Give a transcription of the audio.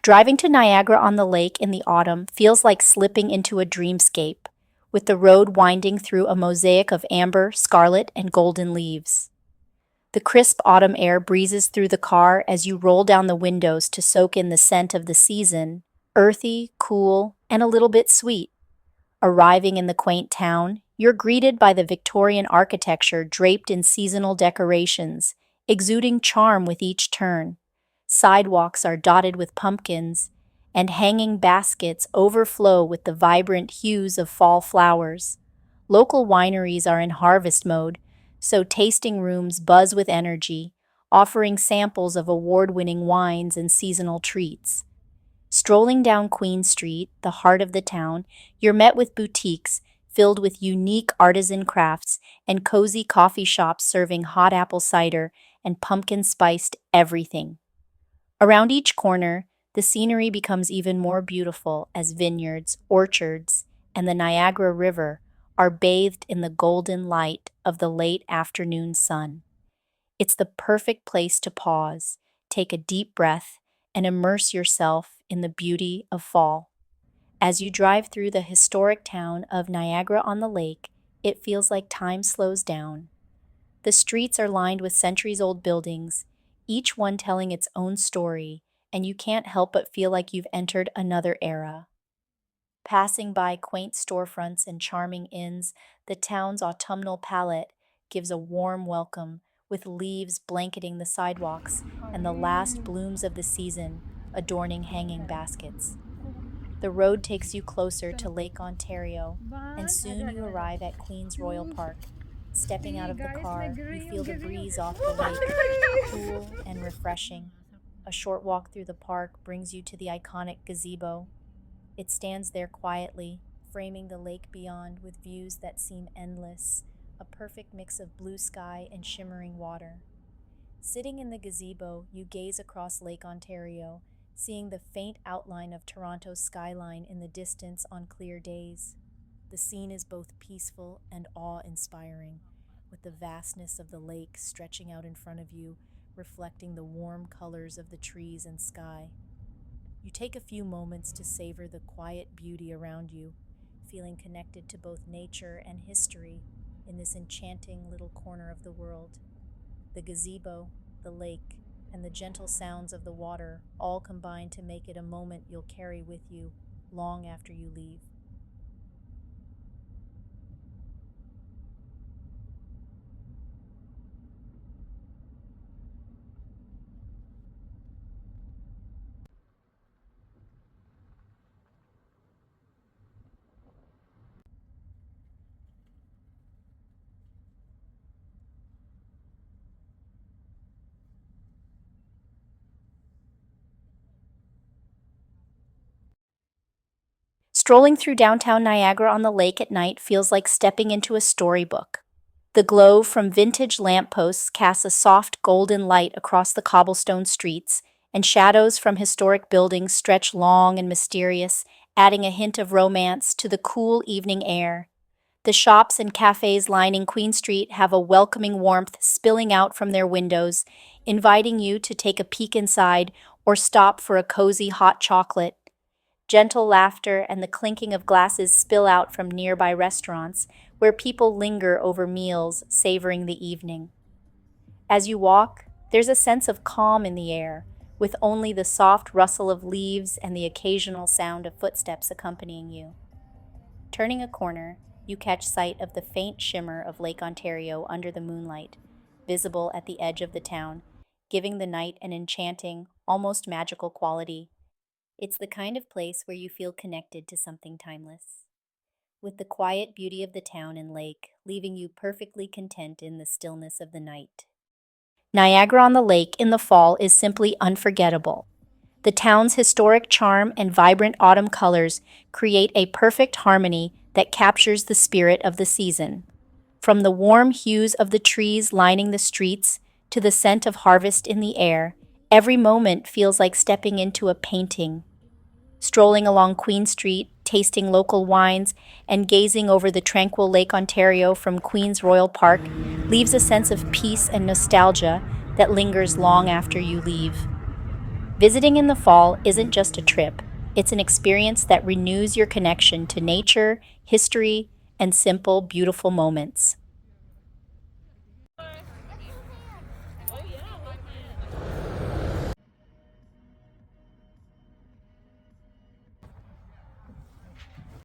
Driving to Niagara-on-the-Lake in the autumn feels like slipping into a dreamscape, with the road winding through a mosaic of amber, scarlet, and golden leaves. The crisp autumn air breezes through the car as you roll down the windows to soak in the scent of the season, earthy, cool, and a little bit sweet. Arriving in the quaint town, you're greeted by the Victorian architecture draped in seasonal decorations, exuding charm with each turn. Sidewalks are dotted with pumpkins, and hanging baskets overflow with the vibrant hues of fall flowers. Local wineries are in harvest mode, so tasting rooms buzz with energy, offering samples of award-winning wines and seasonal treats. Strolling down Queen Street, the heart of the town, you're met with boutiques filled with unique artisan crafts and cozy coffee shops serving hot apple cider and pumpkin-spiced everything. Around each corner, the scenery becomes even more beautiful as vineyards, orchards, and the Niagara River are bathed in the golden light of the late afternoon sun. It's the perfect place to pause, take a deep breath, and immerse yourself in the beauty of fall. As you drive through the historic town of Niagara-on-the-Lake, it feels like time slows down. The streets are lined with centuries-old buildings, each one telling its own story, and you can't help but feel like you've entered another era. Passing by quaint storefronts and charming inns, the town's autumnal palette gives a warm welcome, with leaves blanketing the sidewalks and the last blooms of the season adorning hanging baskets. The road takes you closer to Lake Ontario, and soon you arrive at Queen's Royal Park. Stepping out of the car, you feel the breeze off the lake, cool and refreshing. A short walk through the park brings you to the iconic gazebo. It stands there quietly, framing the lake beyond with views that seem endless, a perfect mix of blue sky and shimmering water. Sitting in the gazebo, you gaze across Lake Ontario, seeing the faint outline of Toronto's skyline in the distance on clear days. The scene is both peaceful and awe-inspiring, with the vastness of the lake stretching out in front of you, reflecting the warm colors of the trees and sky. You take a few moments to savor the quiet beauty around you, feeling connected to both nature and history in this enchanting little corner of the world. The gazebo, the lake, and the gentle sounds of the water all combine to make it a moment you'll carry with you long after you leave. Strolling through downtown Niagara-on-the-Lake at night feels like stepping into a storybook. The glow from vintage lampposts casts a soft golden light across the cobblestone streets, and shadows from historic buildings stretch long and mysterious, adding a hint of romance to the cool evening air. The shops and cafes lining Queen Street have a welcoming warmth spilling out from their windows, inviting you to take a peek inside or stop for a cozy hot chocolate. Gentle laughter and the clinking of glasses spill out from nearby restaurants, where people linger over meals, savoring the evening. As you walk, there's a sense of calm in the air, with only the soft rustle of leaves and the occasional sound of footsteps accompanying you. Turning a corner, you catch sight of the faint shimmer of Lake Ontario under the moonlight, visible at the edge of the town, giving the night an enchanting, almost magical quality. It's the kind of place where you feel connected to something timeless, with the quiet beauty of the town and lake leaving you perfectly content in the stillness of the night. Niagara-on-the-Lake in the fall is simply unforgettable. The town's historic charm and vibrant autumn colors create a perfect harmony that captures the spirit of the season. From the warm hues of the trees lining the streets to the scent of harvest in the air, every moment feels like stepping into a painting. Strolling along Queen Street, tasting local wines, and gazing over the tranquil Lake Ontario from Queen's Royal Park leaves a sense of peace and nostalgia that lingers long after you leave. Visiting in the fall isn't just a trip, it's an experience that renews your connection to nature, history, and simple, beautiful moments.